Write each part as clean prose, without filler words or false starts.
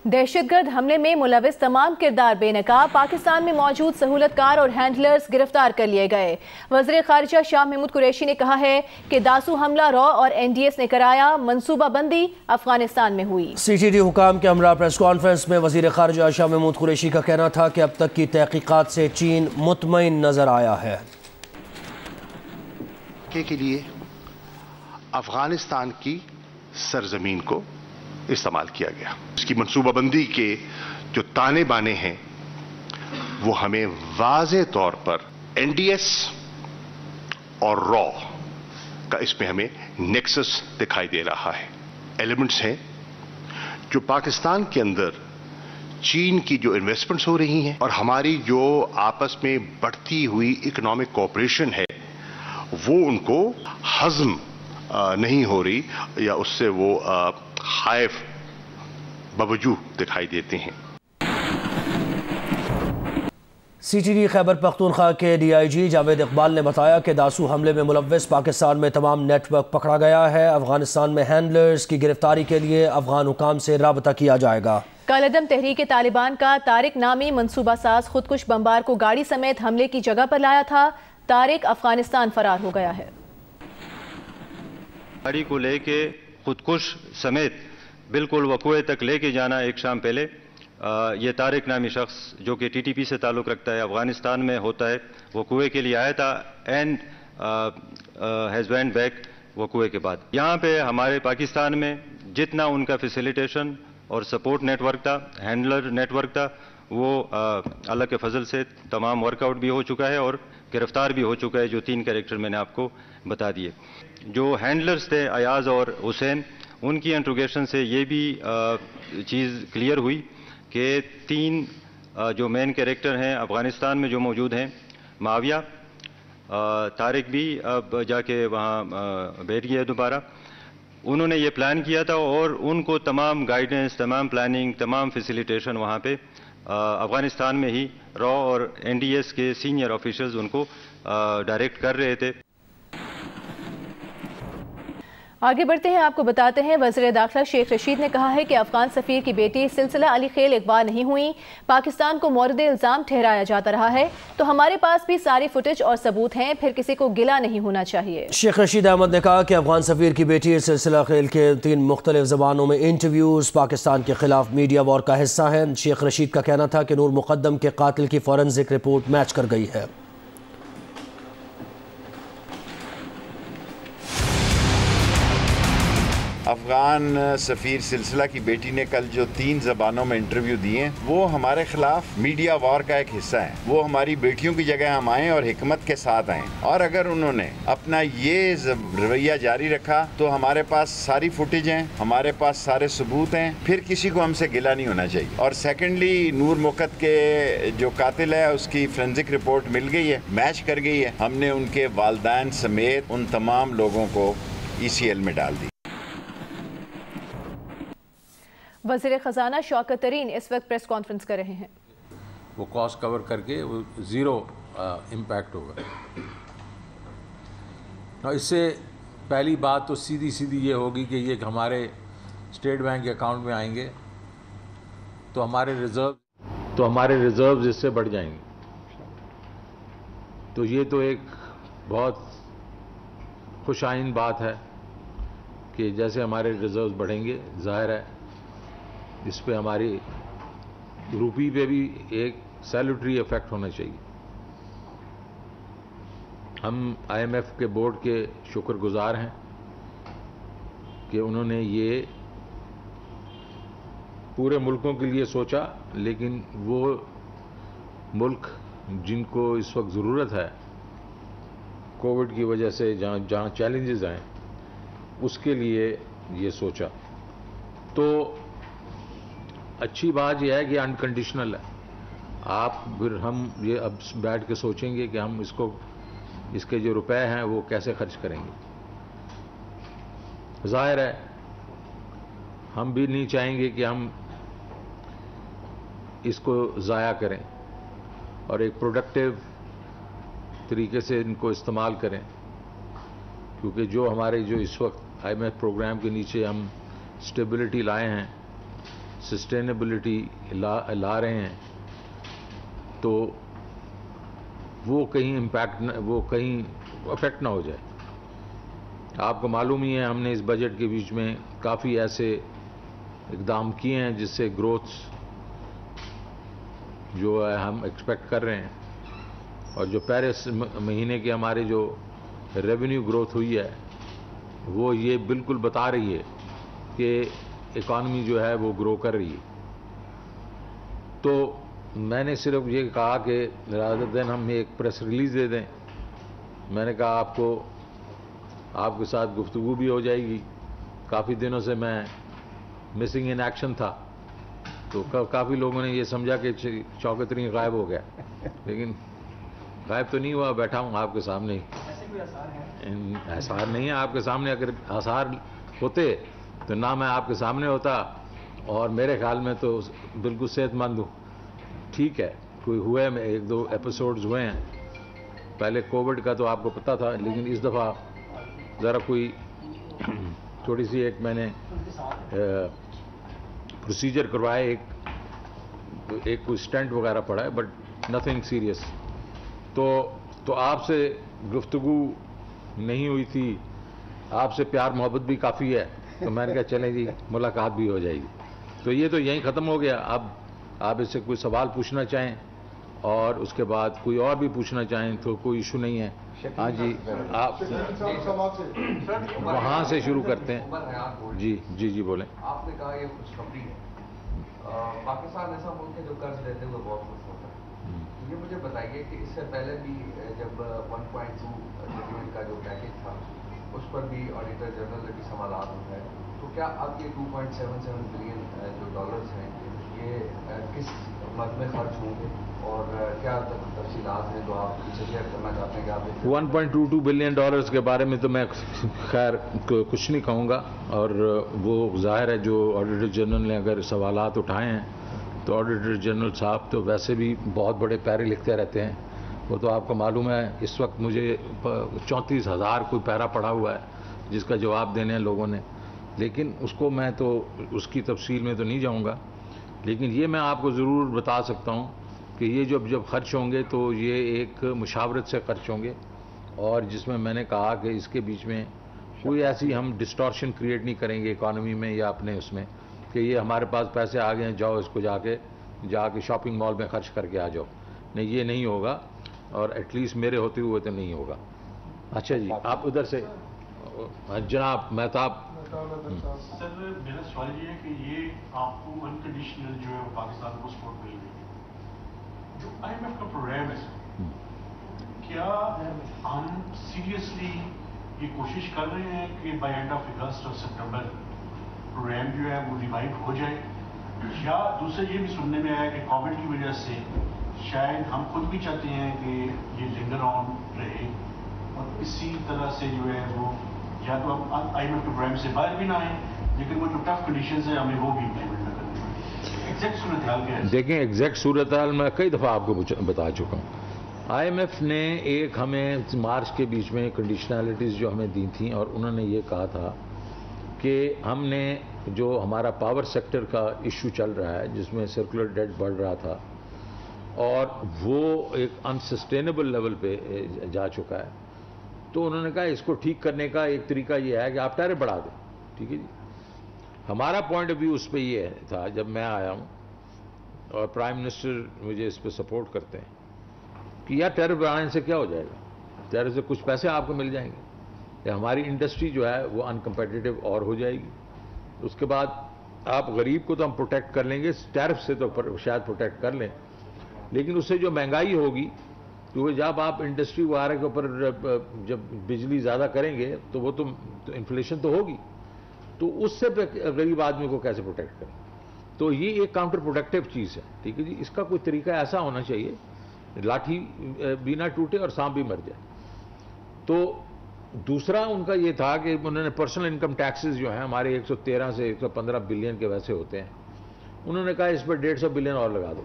دہشت گرد حملے میں ملوث تمام کردار بے نقاب پاکستان میں موجود سہولت کار اور ہینڈلرز گرفتار کر لیے گئے۔ وزیر خارجہ شاہ محمود قریشی نے کہا ہے کہ داسو حملہ را اور این ڈی ایس نے کرایا، منصوبہ بندی افغانستان میں ہوئی۔ سی ٹی ڈی حکام کے ہمراہ پریس کانفرنس میں وزیر خارجہ شاہ محمود قریشی کا کہنا تھا کہ اب تک کی تحقیقات سے چین مطمئن نظر آیا ہے۔ کے لیے افغانستان کی سرزمین کو استعمال کیا گیا۔ اس کی منصوبہ بندی کے جو تانے بانے ہیں وہ ہمیں واضح طور پر این ڈی ایس اور را کا اس میں ہمیں نیکسس دکھائی دے رہا ہے۔ ایلیمنٹس ہیں جو پاکستان کے اندر چین کی جو انویسٹمنٹس ہو رہی ہیں اور ہماری جو آپس میں بڑھتی ہوئی اکنامک کوآپریشن ہے وہ ان کو ہضم نہیں ہو رہی یا اس سے وہ خائف بوجوہ دکھائی دیتے ہیں۔ C T D Khyber Pakhtunkhwa کے ڈی آئی جی جاوید اقبال نے بتایا کہ داسو حملے میں ملوث پاکستان میں تمام نیٹ ورک پکڑا گیا ہے۔ افغانستان میں ہینڈلرز کی گرفتاری کے لیے افغان حکام سے رابطہ کیا جائے گا۔ کالعدم تحریک طالبان کا طارق نامی منصوبہ ساز خودکش بمبار کو گاڑی سمیت حملے کی جگہ پر لایا تھا۔ طارق افغانستان فرار ہو گیا ہے۔ گاڑی کو لے کے خودکش سمیت بالکل وقوع تک لے کے جانا ایک شام پہلے یہ طارق نامی شخص جو کہ ٹی ٹی پی سے تعلق رکھتا ہے، افغانستان میں ہوتا ہے، وقوع کے لیے آیا تھا اینڈ ہیز وینٹ بیک وقوع کے بعد۔ یہاں پہ ہمارے پاکستان میں جتنا ان کا فیسیلیٹیشن اور سپورٹ نیٹ ورک تھا، ہینڈلر نیٹ ورک تھا، وہ اللہ کے فضل سے تمام ورک آؤٹ بھی ہو چکا ہے اور گرفتار بھی ہو چکا ہے، جو 3 کریکٹر میں نے آپ کو بتا دیے۔ جو ہینڈلرز تھے ایاز اور حسین، ان کی انٹروگیشن سے یہ بھی چیز کلیئر ہوئی کہ 3 جو مین کریکٹر ہیں افغانستان میں جو موجود ہیں، معاویہ، طارق بھی اب جا کے وہاں بیٹھ گیا دوبارہ، انہوں نے یہ پلان کیا تھا اور ان کو تمام گائیڈنس، تمام پلاننگ، تمام فیسیلیٹیشن وہاں پہ افغانستان میں ہی را اور این ڈی ایس کے سینئر آفیشرز ان کو ڈائریکٹ کر رہے تھے۔ آگے بڑھتے ہیں، آپ کو بتاتے ہیں وزیر داخلہ شیخ رشید نے کہا ہے کہ افغان سفیر کی بیٹی سلسلہ علی خیل اغوا نہیں ہوئی، پاکستان کو مورد الزام ٹھہرایا جاتا رہا ہے، تو ہمارے پاس بھی ساری فوٹیج اور ثبوت ہیں، پھر کسی کو گلہ نہیں ہونا چاہیے۔ شیخ رشید احمد نے کہا کہ افغان سفیر کی بیٹی سلسلہ خیل کے 3 مختلف زبانوں میں انٹرویوز پاکستان کے خلاف میڈیا وار کا حصہ ہیں۔ شیخ رشید کا کہنا تھا کہ نور مقدم کے قاتل کی فورنزک رپورٹ میچ کر گئی ہے۔ افغان سفیر سلسلہ کی بیٹی نے کل جو 3 زبانوں میں انٹرویو دیے وہ ہمارے خلاف میڈیا وار کا ایک حصہ ہے۔ وہ ہماری بیٹیوں کی جگہ ہم آئیں اور حکمت کے ساتھ آئیں، اور اگر انہوں نے اپنا یہ رویہ جاری رکھا تو ہمارے پاس ساری فوٹیج ہیں، ہمارے پاس سارے ثبوت ہیں، پھر کسی کو ہم سے گلہ نہیں ہونا چاہیے۔ اور سیکنڈلی نور مقد کے جو قاتل ہے اس کی فورنزک رپورٹ مل گئی ہے، میچ کر گئی ہے۔ ہم نے ان کے والدین سمیت ان تمام لوگوں کو ای سی ایل میں ڈال دی۔ وزیر خزانہ شوکت ترین اس وقت پریس کانفرنس کر رہے ہیں۔ وہ کاسٹ کور کر کے وہ 0 امپیکٹ ہوگا۔ اور اس سے پہلی بات تو سیدھی یہ ہوگی کہ یہ ہمارے اسٹیٹ بینک کے اکاؤنٹ میں آئیں گے تو ہمارے ریزروز اس سے بڑھ جائیں گے۔ تو یہ تو ایک بہت خوش آئند بات ہے کہ جیسے ہمارے ریزروز بڑھیں گے، ظاہر ہے اس پہ ہماری روپی پہ بھی ایک سیلوٹری ایفیکٹ ہونا چاہیے۔ ہم آئی ایم ایف کے بورڈ کے شکر گزار ہیں کہ انہوں نے یہ پورے ملکوں کے لیے سوچا، لیکن وہ ملک جن کو اس وقت ضرورت ہے کووڈ کی وجہ سے جہاں چیلنجز ہیں اس کے لیے یہ سوچا۔ تو اچھی بات یہ ہے کہ انکنڈیشنل ہے۔ آپ پھر ہم یہ اب بیٹھ کے سوچیں گے کہ ہم اس کے جو روپے ہیں وہ کیسے خرچ کریں گے۔ ظاہر ہے ہم بھی نہیں چاہیں گے کہ ہم اس کو ضائع کریں اور ایک پروڈکٹیو طریقے سے ان کو استعمال کریں، کیونکہ جو اس وقت آئی ایم ایف پروگرام کے نیچے ہم اسٹیبلٹی لائے ہیں، سسٹینیبلٹی لا رہے ہیں تو وہ کہیں افیکٹ نہ ہو جائے. آپ کو معلوم ہی ہے ہم نے اس بجٹ کے بیچ میں کافی ایسے اقدام کیے ہیں جس سے گروتھ جو ہے ہم ایکسپیکٹ کر رہے ہیں, اور جو پہلے مہینے کے ہمارے جو ریونیو گروتھ ہوئی ہے وہ یہ بالکل بتا رہی ہے کہ اکانومی جو ہے وہ گرو کر رہی ہے. تو میں نے صرف یہ کہا کہ رادر دین ہم ایک پریس ریلیز دے دیں, میں نے کہا آپ کے ساتھ گفتگو بھی ہو جائے گی. کافی دنوں سے میں مسنگ ان ایکشن تھا, تو کافی لوگوں نے یہ سمجھا کہ شوکت ترین غائب ہو گیا, لیکن غائب تو نہیں ہوا, بیٹھا ہوں آپ کے سامنے. آثار نہیں ہے آپ کے سامنے. اگر آثار ہوتے تو نہ میں آپ کے سامنے ہوتا, اور میرے خیال میں تو بالکل صحت مند ہوں. ٹھیک ہے, کوئی ہوئے میں 1-2 ایپیسوڈز ہوئے ہیں, پہلے کووڈ کا تو آپ کو پتہ تھا, لیکن اس دفعہ ذرا کوئی تھوڑی سی ایک میں نے پروسیجر کروائے, ایک کوئی اسٹنٹ وغیرہ پڑا ہے, بٹ نتھنگ سیریس. تو آپ سے گفتگو نہیں ہوئی تھی, آپ سے پیار محبت بھی کافی ہے, تو میں نے کہا چلیں جی ملاقات بھی ہو جائے گی. تو یہ تو یہیں ختم ہو گیا. اب آپ اس سے کوئی سوال پوچھنا چاہیں اور اس کے بعد کوئی اور بھی پوچھنا چاہیں تو کوئی ایشو نہیں ہے. ہاں جی, آپ وہاں سے شروع کرتے ہیں. جی بولیں. آپ نے کہا یہ خوشخبری ہے, پاکستان ایسا ملک ہے جو قرض لیتے ہوئے بہت خوش ہوتا ہے. یہ مجھے بتائیے کہ اس سے پہلے بھی جب 1.2 بلین کا جو پیکیج تھا اس پر بھی آڈیٹر جنرل نے بھی سوالات اٹھائے, تو کیا اب یہ 2.77 بلین جو ڈالرز ہیں یہ کس مد میں خرچ ہوں گے, اور کیا تفصیلات ہیں جو آپ سے شیئر کرنا چاہتے ہیں کہ آپ 1.22 بلین ڈالرز کے بارے میں تو میں خیر کچھ نہیں کہوں گا, اور وہ ظاہر ہے جو آڈیٹر جنرل نے اگر سوالات اٹھائے ہیں تو آڈیٹر جنرل صاحب تو ویسے بھی بہت بڑے پیرے لکھتے رہتے ہیں. وہ تو آپ کو معلوم ہے اس وقت مجھے 34,000 کوئی پیرا پڑا ہوا ہے جس کا جواب دینے ہیں لوگوں نے, لیکن اس کو میں تو اس کی تفصیل میں تو نہیں جاؤں گا. لیکن یہ میں آپ کو ضرور بتا سکتا ہوں کہ یہ جب خرچ ہوں گے تو یہ ایک مشاورت سے خرچ ہوں گے, اور جس میں میں نے کہا کہ اس کے بیچ میں کوئی ایسی ہم ڈسٹورشن کریٹ نہیں کریں گے اکانومی میں یا اپنے اس میں کہ یہ ہمارے پاس پیسے آ گئے ہیں جاؤ اس کو جا کے شاپنگ مال میں خرچ کر کے آ جاؤ. نہیں, یہ نہیں ہوگا, اور ایٹ لیسٹ میرے ہوتے ہوئے تو نہیں ہوگا. اچھا جی, آپ ادھر سے جناب مہتاب. سر میرا سوال یہ ہے کہ یہ آپ کو انکنڈیشنل جو ہے وہ پاکستان کو سپورٹ مل رہی ہے, جو IMF کا پروگرام ہے سر, کیا ہم سیریسلی یہ کوشش کر رہے ہیں کہ بائی اینڈ آف اگست اور سپٹمبر پروگرام جو ہے وہ ریوائو ہو جائے, یا دوسرا یہ بھی سننے میں آیا کہ کووڈ کی وجہ سے شاید ہم خود بھی چاہتے ہیں کہ یہ لنگر آن رہے, اور اسی طرح سے جو ہے وہ یا تو ہم IMF پروگرام سے باہر بھی نہ آئیں, لیکن وہ جو ٹف کنڈیشنز ہیں ہمیں وہ بھی امپلیمنٹ نہ کرنی پڑیں. ایگزیکٹ صورتحال کیا ہے؟ دیکھیں, ایگزیکٹ صورتحال میں کئی دفعہ آپ کو بتا چکا ہوں. IMF نے ایک ہمیں مارچ کے بیچ میں کنڈیشنلٹیز جو ہمیں دی تھیں, اور انہوں نے یہ کہا تھا کہ ہم نے جو ہمارا پاور سیکٹر کا ایشو چل رہا ہے جس میں سرکولر ڈیٹ بڑھ رہا تھا اور وہ ایک انسسٹینیبل لیول پہ جا چکا ہے, تو انہوں نے کہا اس کو ٹھیک کرنے کا ایک طریقہ یہ ہے کہ آپ ٹیرف بڑھا دیں. ٹھیک ہے جی, ہمارا پوائنٹ آف ویو اس پہ یہ تھا جب میں آیا ہوں, اور پرائم منسٹر مجھے اس پہ سپورٹ کرتے ہیں کہ یار ٹیرف بڑھانے سے کیا ہو جائے گا, ٹیرف سے کچھ پیسے آپ کو مل جائیں گے, یا ہماری انڈسٹری جو ہے وہ انکمپیٹیٹو اور ہو جائے گی. اس کے بعد آپ غریب کو تو ہم پروٹیکٹ کر لیں گے, ٹیرف سے تو شاید پروٹیکٹ کر لیں, لیکن اس سے جو مہنگائی ہوگی, کیونکہ جب آپ انڈسٹری وغیرہ کے اوپر جب بجلی زیادہ کریں گے تو وہ تو انفلیشن تو ہوگی, تو اس سے غریب آدمی کو کیسے پروٹیکٹ کریں. تو یہ ایک کاؤنٹر پروڈکٹیو چیز ہے. ٹھیک ہے جی, اس کا کوئی طریقہ ایسا ہونا چاہیے لاٹھی بھی نہ ٹوٹے اور سانپ بھی مر جائے. تو دوسرا ان کا یہ تھا کہ انہوں نے پرسنل انکم ٹیکسز جو ہیں ہمارے 113 سے 115 بلین کے ویسے ہوتے ہیں, انہوں نے کہا اس پر 150 بلین اور لگا دو.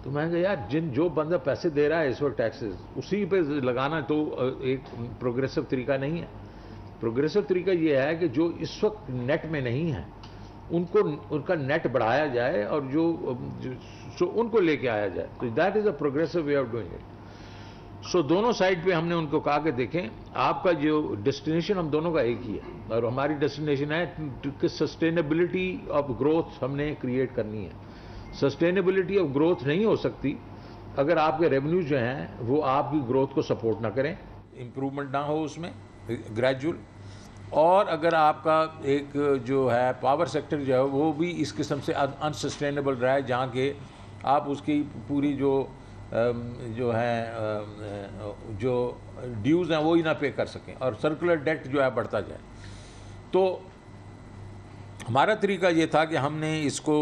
تو میں کہا یار جو بندہ پیسے دے رہا ہے اس وقت ٹیکسز, اسی پہ لگانا تو ایک پروگریسو طریقہ نہیں ہے. پروگریسو طریقہ یہ ہے کہ جو اس وقت نیٹ میں نہیں ہے ان کا نیٹ بڑھایا جائے اور جو ان کو لے کے آیا جائے. تو that is a progressive way of doing it. So دونوں سائڈ پہ ہم نے ان کو کہا کہ دیکھیں آپ کا جو ڈیسٹینیشن ہم دونوں کا ایک ہی ہے, اور ہماری ڈیسٹینیشن ہے کہ سسٹینیبلٹی آف گروتھ ہم نے کریٹ کرنی ہے. سسٹینیبلٹی آف گروتھ نہیں ہو سکتی اگر آپ کے ریونیو جو ہیں وہ آپ کی گروتھ کو سپورٹ نہ کریں, امپرومنٹ نہ ہو اس میں گریجول, اور اگر آپ کا ایک جو ہے پاور سیکٹر جو ہے وہ بھی اس قسم سے انسسٹینیبل رہا ہے جہاں کہ آپ اس کی پوری جو ہے جو ڈیوز ہیں وہی نہ پے کر سکیں, اور سرکولر ڈیٹ جو ہے بڑھتا جائے. تو ہمارا طریقہ یہ تھا کہ ہم نے اس کو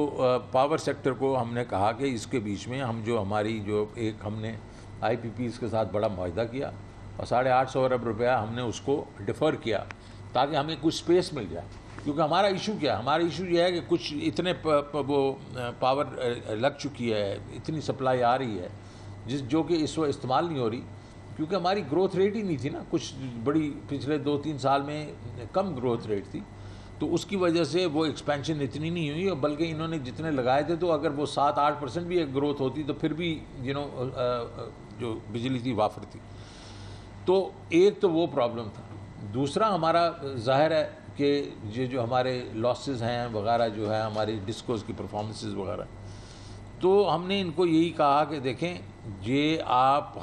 پاور سیکٹر کو ہم نے کہا کہ اس کے بیچ میں ہم جو ہماری جو ایک ہم نے آئی پی پیز کے ساتھ بڑا معاہدہ کیا اور 850 ارب روپیہ ہم نے اس کو ڈیفر کیا تاکہ ہمیں کچھ سپیس مل جائے. کیونکہ ہمارا ایشو کیا ہے, ہمارا ایشو یہ ہے کہ کچھ اتنے وہ پاور لگ چکی ہے, اتنی سپلائی آ رہی ہے جو کہ اس وقت استعمال نہیں ہو رہی, کیونکہ ہماری گروتھ ریٹ ہی نہیں تھی نا, کچھ بڑی پچھلے 2-3 سال میں کم گروتھ ریٹ تھی. تو اس کی وجہ سے وہ ایکسپینشن اتنی نہیں ہوئی, اور بلکہ انہوں نے جتنے لگائے تھے تو اگر وہ 7-8% بھی ایک گروتھ ہوتی تو پھر بھی جو بجلی تھی وافر تھی. تو ایک تو وہ پرابلم تھا. دوسرا ہمارا ظاہر ہے کہ یہ جو ہمارے لاسز ہیں وغیرہ جو ہے ہماری ڈسکوز کی پرفارمنسز وغیرہ, تو ہم نے ان کو یہی کہا کہ دیکھیں یہ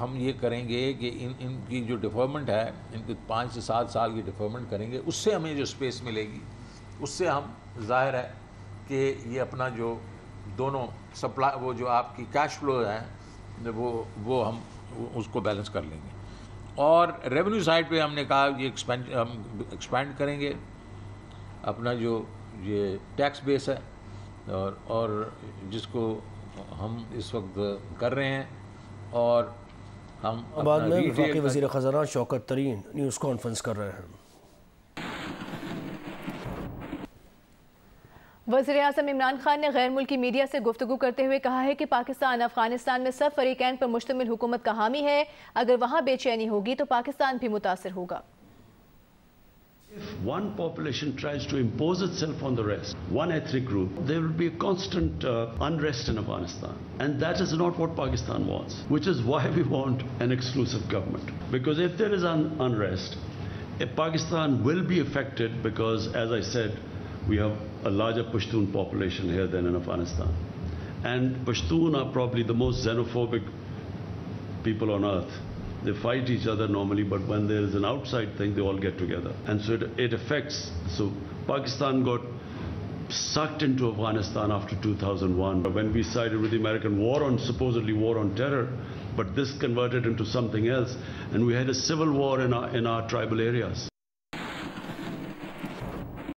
ہم یہ کریں گے کہ ان کی جو ڈیفرمنٹ ہے, ان کی 5 سے 7 سال کی ڈیفرمنٹ کریں گے, اس سے ہمیں جو سپیس ملے گی اس سے ہم ظاہر ہے کہ یہ اپنا جو دونوں سپلائی وہ جو آپ کی کیش فلو ہیں وہ ہم اس کو بیلنس کر لیں گے. اور ریونیو سائڈ پہ ہم نے کہا یہ ہم ایکسپینڈ کریں گے اپنا جو یہ ٹیکس بیس ہے اور جس کو ہم اس وقت کر رہے ہیں, اور ہم بعد میں وفاقی وزیر خزانہ شوکت ترین نیوز کانفرنس کر رہے ہیں. وزیر اعظم عمران خان نے غیر ملکی میڈیا سے گفتگو کرتے ہوئے کہا ہے کہ پاکستان افغانستان میں سب فریقین پر مشتمل حکومت کا حامی ہے. اگر وہاں بے چینی ہوگی تو پاکستان بھی متاثر ہوگا. If one population tries to impose itself on the rest, one ethnic group, there will be a constant unrest in Afghanistan. And that is not what Pakistan wants, which is why we want an exclusive government. Because if there is unrest, Pakistan will be affected because, as I said, we have a larger Pashtun population here than in Afghanistan. And Pashtun are probably the most xenophobic people on earth. They fight each other normally, but when there is an outside thing, they all get together. And so it affects. So Pakistan got sucked into Afghanistan after 2001, when we sided with the American supposedly war on terror, but this converted into something else, and we had a civil war in our tribal areas.